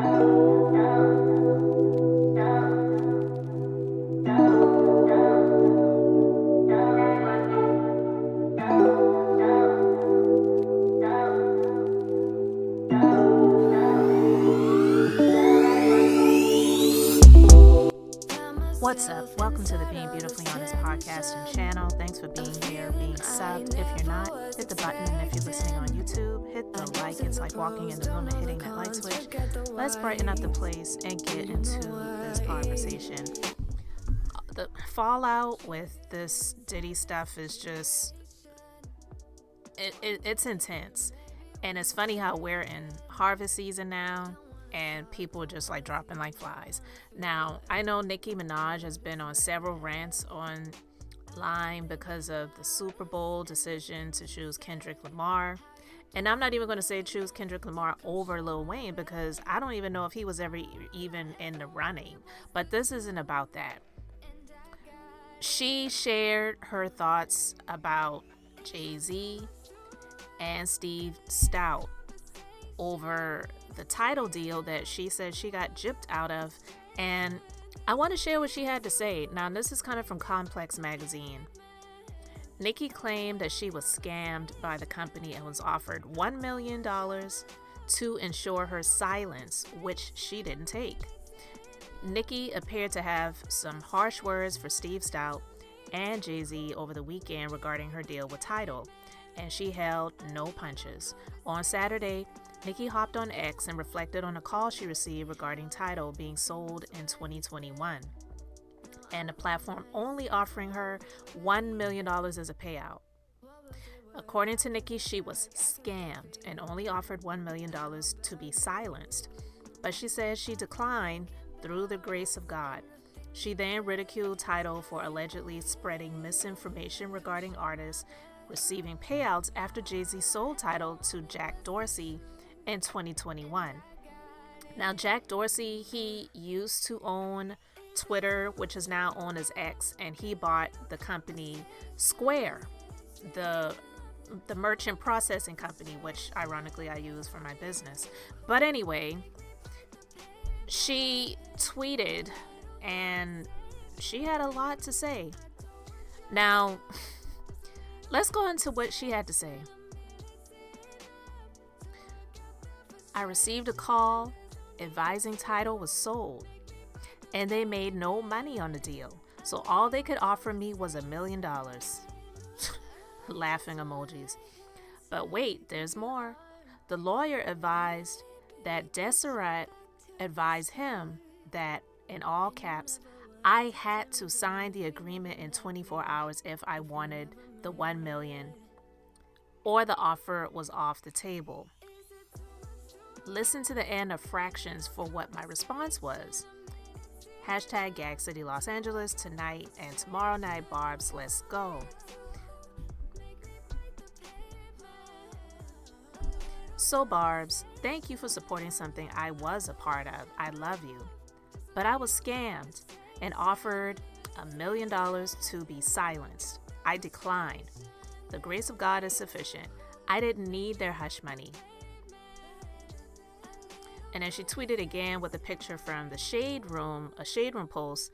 What's up? Welcome to the Being Beautifully Honest podcast and channel. Thanks for being here, being subbed. If you're not, hit the button. And if you're listening on YouTube, hit the like. It's like walking in the room and hitting that light switch. Let's brighten up the place and get into this conversation. The fallout with this Diddy stuff is just, it's intense. And it's funny how we're in harvest season now, and people just like dropping like flies. Now, I know Nicki Minaj has been on several rants online because of the Super Bowl decision to choose Kendrick Lamar. And I'm not even going to say choose Kendrick Lamar over Lil Wayne, because I don't even know if he was ever even in the running. But this isn't about that. She shared her thoughts about Jay-Z and Steve Stoute over the Tidal deal that she said she got gypped out of, and I want to share what she had to say. Now, this is kind of from complexmagazine. Nicki claimed that she was scammed by the company and was offered $1 million to ensure her silence, which she didn't take. Nicki appeared to have some harsh words for Steve Stoute and Jay-Z over the weekend regarding her deal with Tidal, and she held no punches. On Saturday, Nicki hopped on X and reflected on a call she received regarding Tidal being sold in 2021, and the platform only offering her $1 million as a payout. According to Nicki, she was scammed and only offered $1 million to be silenced, but she says she declined through the grace of God. She then ridiculed Tidal for allegedly spreading misinformation regarding artists receiving payouts after Jay-Z sold Tidal to Jack Dorsey in 2021. Now, Jack Dorsey, he used to own Twitter, which is now owned as X, and he bought the company Square, the merchant processing company, which ironically I use for my business. But anyway, she tweeted and she had a lot to say. Now, let's go into what she had to say. I received a call advising Tidal was sold, and they made no money on the deal, so all they could offer me was $1 million. Laughing emojis. But wait, there's more. The lawyer advised that Deseret advised him that, in all caps, I had to sign the agreement in 24 hours if I wanted the $1 million, or the offer was off the table. Listen to the end of fractions for what my response was. Hashtag Gag City Los Angeles tonight and tomorrow night, Barbs, let's go. So Barbs, thank you for supporting something I was a part of. I love you. But I was scammed and offered $1 million to be silenced. I declined. The grace of God is sufficient. I didn't need their hush money. And then she tweeted again with a picture from the Shade Room, a Shade Room post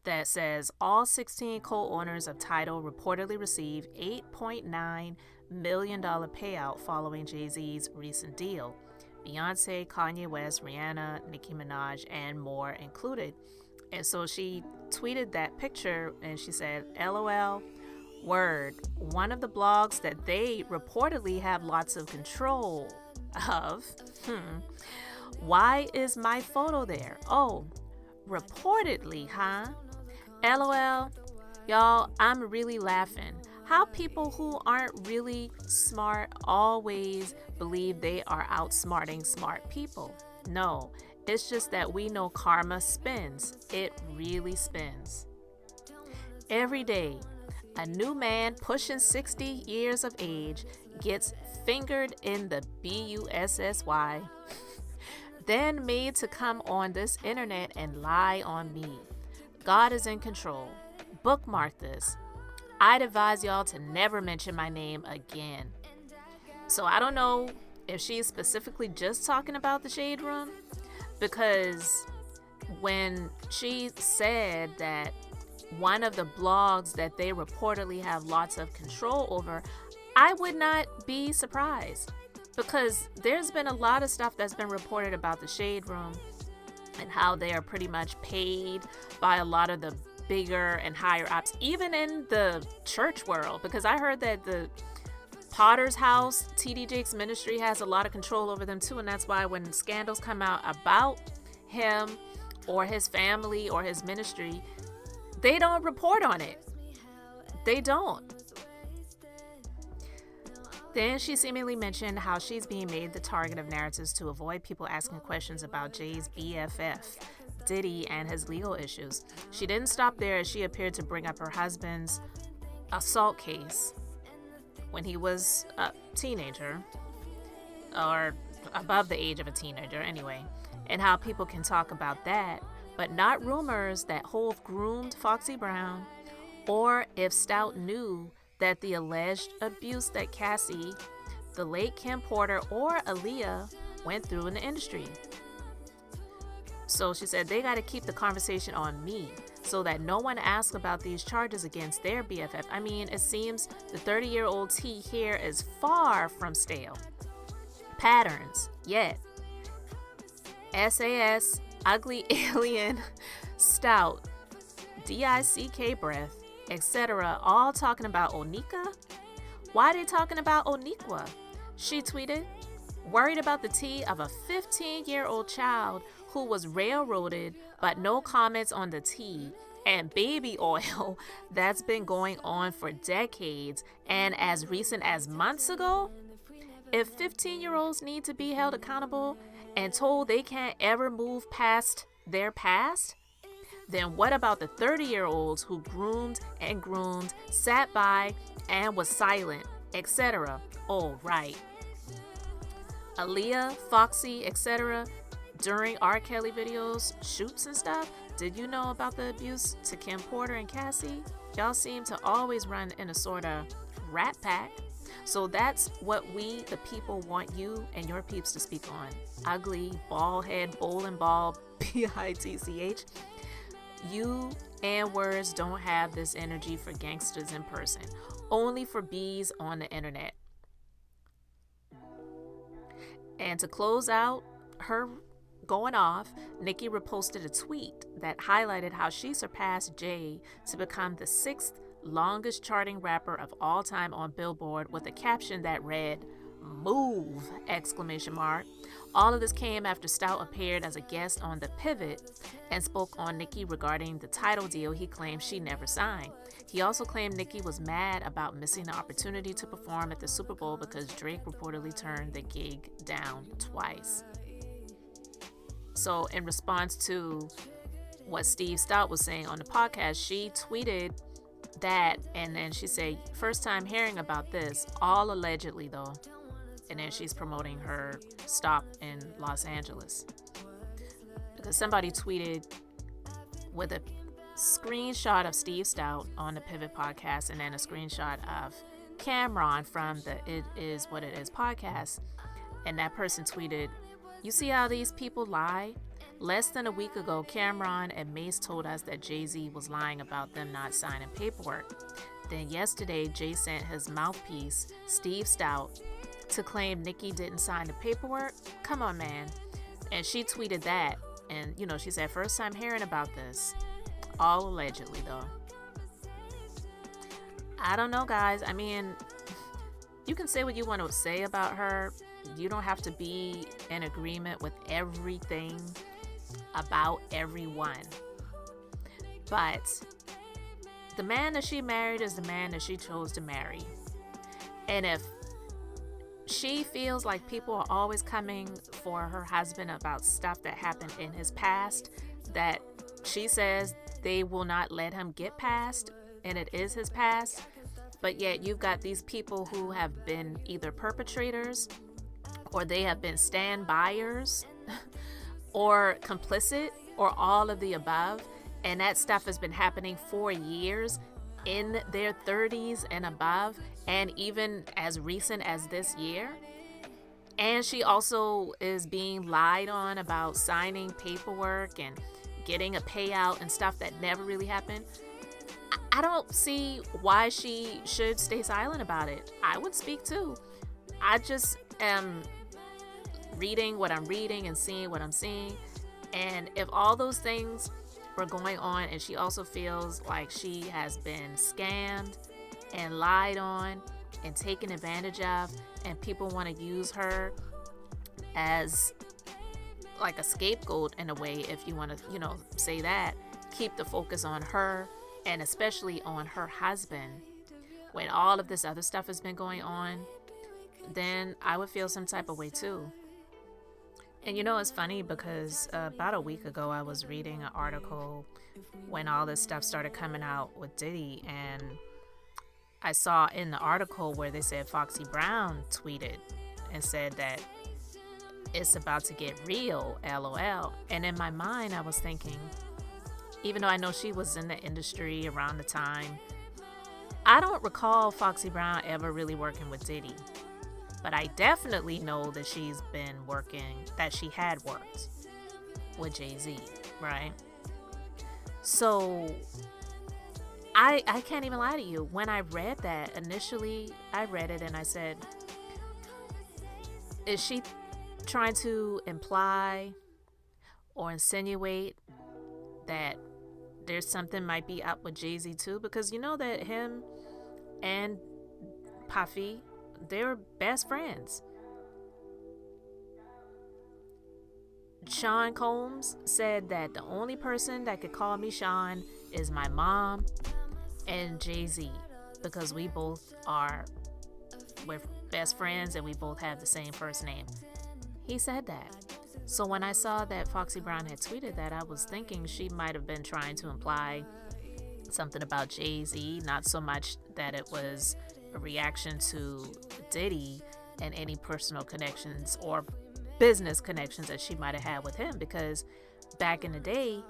that says all 16 co-owners of Tidal reportedly received $8.9 million payout following Jay-Z's recent deal. Beyonce, Kanye West, Rihanna, Nicki Minaj, and more included. And so she tweeted that picture and she said, LOL, word, one of the blogs that they reportedly have lots of control of. Why is my photo there? Oh, reportedly, huh? LOL, y'all, I'm really laughing. How people who aren't really smart always believe they are outsmarting smart people. No, it's just that we know karma spins. It really spins. Every day, a new man pushing 60 years of age gets fingered in the bussy, then made to come on this internet and lie on me. God is in control. Bookmark this. I'd advise y'all to never mention my name again. So I don't know if she's specifically just talking about the Shade Room, Because when she said that one of the blogs that they reportedly have lots of control over, I would not be surprised, because there's been a lot of stuff that's been reported about the Shade Room and how they are pretty much paid by a lot of the bigger and higher ups, even in the church world, because I heard that the Potter's house, TD Jakes ministry, has a lot of control over them too, and that's why when scandals come out about him or his family or his ministry, they don't report on it. They don't. Then she seemingly mentioned how she's being made the target of narratives to avoid people asking questions about Jay's BFF, Diddy, and his legal issues. She didn't stop there, as she appeared to bring up her husband's assault case when he was a teenager, or above the age of a teenager anyway, and how people can talk about that, but not rumors that Hove groomed Foxy Brown, or if Stoute knew that the alleged abuse that Cassie, the late Kim Porter, or Aaliyah went through in the industry. So she said they got to keep the conversation on me so that no one asks about these charges against their BFF. I mean, it seems the 30-year-old tea here is far from stale. Patterns, yet. SAS, Ugly Alien, Stoute, DICK Breath, etc., all talking about Onika? Why are they talking about Oniqua? She tweeted, worried about the tea of a 15-year-old child who was railroaded, but no comments on the tea and baby oil that's been going on for decades and as recent as months ago. If 15-year-olds need to be held accountable and told they can't ever move past their past, then what about the 30-year-olds who groomed and groomed, sat by and was silent, etc.? Oh, right. Aaliyah, Foxy, etc., during R. Kelly videos, shoots and stuff, did you know about the abuse to Kim Porter and Cassie? Y'all seem to always run in a sort of rat pack. So that's what we, the people, want you and your peeps to speak on. Ugly, bald head, bowling ball, bitch. You and words don't have this energy for gangsters in person, only for bees on the internet. And to close out her going off, Nicki reposted a tweet that highlighted how she surpassed Jay to become the 6th longest charting rapper of all time on Billboard, with a caption that read, "Move!" All of this came after Stoute appeared as a guest on The Pivot and spoke on Nicki regarding the Tidal deal he claimed she never signed. He also claimed Nicki was mad about missing the opportunity to perform at the Super Bowl because Drake reportedly turned the gig down twice. So in response to what Steve Stoute was saying on the podcast, she tweeted that, and then she said, first time hearing about this, all allegedly though. And then she's promoting her stop in Los Angeles. Because somebody tweeted with a screenshot of Steve Stoute on the Pivot podcast, and then a screenshot of Cameron from the It Is What It Is podcast. And that person tweeted, "You see how these people lie? Less than a week ago, Cameron and Mace told us that Jay-Z was lying about them not signing paperwork. Then yesterday, Jay sent his mouthpiece, Steve Stoute, to claim Nicki didn't sign the paperwork? Come on, man." And she tweeted that. And, she said, first time hearing about this. All allegedly, though. I don't know, guys. I mean, you can say what you want to say about her. You don't have to be in agreement with everything about everyone. But the man that she married is the man that she chose to marry. And if she feels like people are always coming for her husband about stuff that happened in his past that she says they will not let him get past, and it is his past, but yet you've got these people who have been either perpetrators or they have been stand-byers or complicit or all of the above, and that stuff has been happening for years, in their 30s and above, and even as recent as this year. And she also is being lied on about signing paperwork and getting a payout and stuff that never really happened. I don't see why she should stay silent about it. I would speak too. I just am reading what I'm reading and seeing what I'm seeing. And if all those things were going on and she also feels like she has been scammed and lied on and taken advantage of, and people want to use her as like a scapegoat in a way, if you want to, say that, keep the focus on her and especially on her husband when all of this other stuff has been going on, then I would feel some type of way too. And it's funny because about a week ago I was reading an article when all this stuff started coming out with Diddy, and I saw in the article where they said Foxy Brown tweeted and said that it's about to get real, LOL. And in my mind I was thinking, even though I know she was in the industry around the time, I don't recall Foxy Brown ever really working with Diddy. But I definitely know that she had worked with Jay-Z, right? So I can't even lie to you. When I read that, initially I read it and I said, is she trying to imply or insinuate that there's something might be up with Jay-Z too? Because you know that him and Puffy, they were best friends. Seancombs said that the only person that could call me Sean is my mom and Jay-Z, because we're best friends and we both have the same first name. He said that. So when I saw that Foxy Brown had tweeted that, I was thinking she might have been trying to imply something about Jay-Z, not so much that it was a reaction to Diddy and any personal connections or business connections that she might have had with him, because back in the day,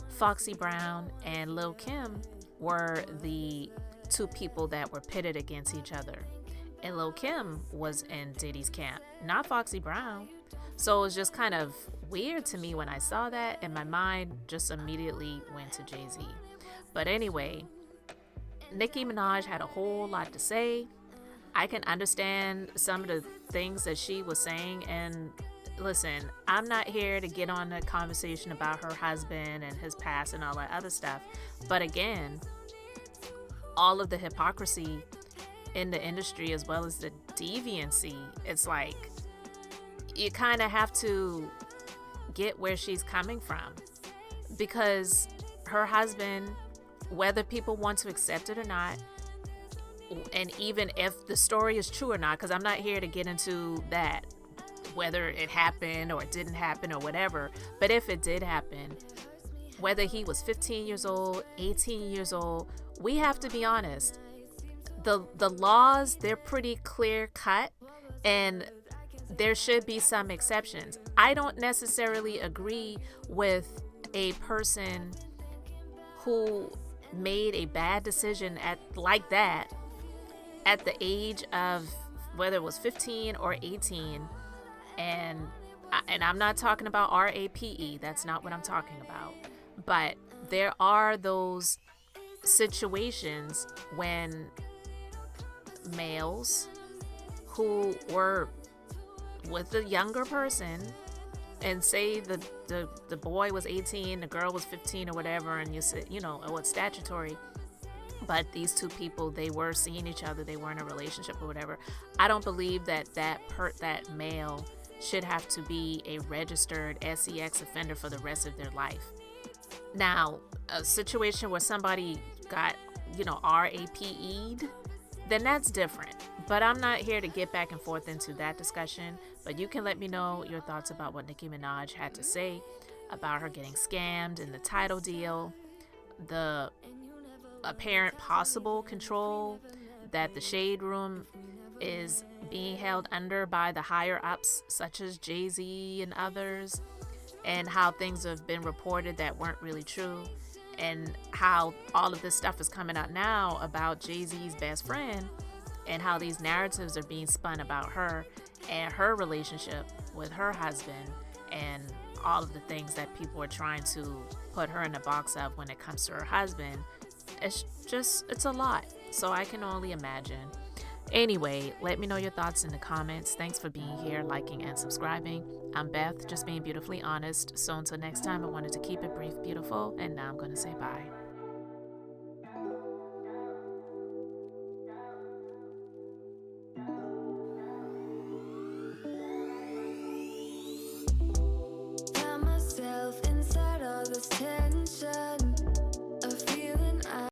Foxy Brown and Lil' Kim were the two people that were pitted against each other. And Lil' Kim was in Diddy's camp, not Foxy Brown. So it was just kind of weird to me when I saw that, and my mind just immediately went to Jay-Z. But anyway, Nicki Minaj had a whole lot to say. I can understand some of the things that she was saying, and listen, I'm not here to get on a conversation about her husband and his past and all that other stuff. But again, all of the hypocrisy in the industry as well as the deviancy, it's like you kind of have to get where she's coming from, because her husband, whether people want to accept it or not, and even if the story is true or not, because I'm not here to get into that, whether it happened or it didn't happen or whatever, but if it did happen, whether he was 15 years old, 18 years old, we have to be honest. The laws, they're pretty clear cut, and there should be some exceptions. I don't necessarily agree with a person who made a bad decision like that at the age of whether it was 15 or 18, and I'm not talking about RAPE, that's not what I'm talking about, but there are those situations when males who were with a younger person, and say the boy was 18, the girl was 15 or whatever, and you said, it's statutory, but these two people, they were seeing each other, they were in a relationship or whatever. I don't believe that male should have to be a registered sex offender for the rest of their life. Now, a situation where somebody got, RAPE'd, then that's different. But I'm not here to get back and forth into that discussion. But you can let me know your thoughts about what Nicki Minaj had to say about her getting scammed in the Tidal deal, the apparent possible control that the Shade Room is being held under by the higher ups such as Jay-Z and others, and how things have been reported that weren't really true, and how all of this stuff is coming out now about Jay-Z's best friend, and how these narratives are being spun about her, and her relationship with her husband, and all of the things that people are trying to put her in the box of when it comes to her husband, it's a lot. So I can only imagine. Anyway, let me know your thoughts in the comments. Thanks for being here, liking, and subscribing. I'm Beth, just being beautifully honest. So until next time, I wanted to keep it brief, beautiful, and now I'm going to say bye.